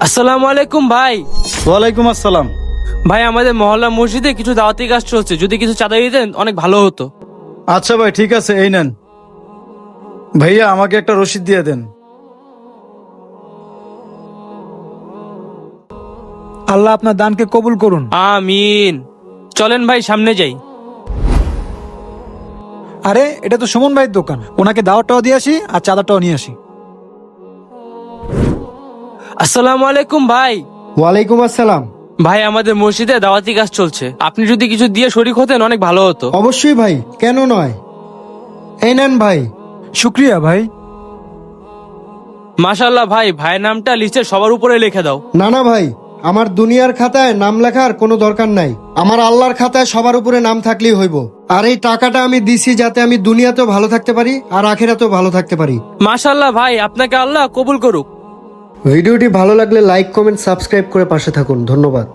আসসালামু আলাইকুম ভাই। ওয়ালাইকুম আসসালাম। ভাই আমাদের মহল্লা মসজিদে কিছু দাওয়াতি কাজ চলছে, যদি কিছু চাঁদা দিতেন অনেক ভালো হতো। আচ্ছা ভাই, ঠিক আছে, এই নেন। ভাইয়া আমাকে একটা রসিদ দিয়ে দেন। আল্লাহ আপনার দানকে কবুল করুন। আমিন। চলেন ভাই সামনে যাই। আরে এটা তো সুমন ভাইয়ের দোকান, ওনাকে দাওয়াতটাও দিয়ে আসি আর চাঁদাটাও নিয়ে আসি। আসসালামু আলাইকুম ভাই। ওয়ালাইকুম আসসালাম। ভাই আমাদের মসজিদে দাওয়াতি কাজ চলছে, আপনি যদি কিছু দিয়ে শরীক হতেন অনেক ভালো হতো। অবশ্যই ভাই, কেন নয়। এই নেন ভাই। শুক্রিয়া ভাই। মাশাআল্লাহ ভাই, ভাইয়ের নামটা লিস্টের সবার উপরে লিখে দাও। না না ভাই, আমার দুনিয়ার খাতায় নাম লেখার কোনো দরকার নাই। আমার আল্লাহর খাতায় সবার উপরে নাম থাকলেই হইব। আর এই টাকাটা আমি দিছি যাতে আমি দুনিয়াতেও ভালো থাকতে পারি আর আখিরাতেও ভালো থাকতে পারি। মাশাআল্লাহ ভাই, আপনাকে আল্লাহ কবুল করুক। ভিডিওটি ভালো লাগলে লাইক, কমেন্ট, সাবস্ক্রাইব করে পাশে থাকুন। ধন্যবাদ।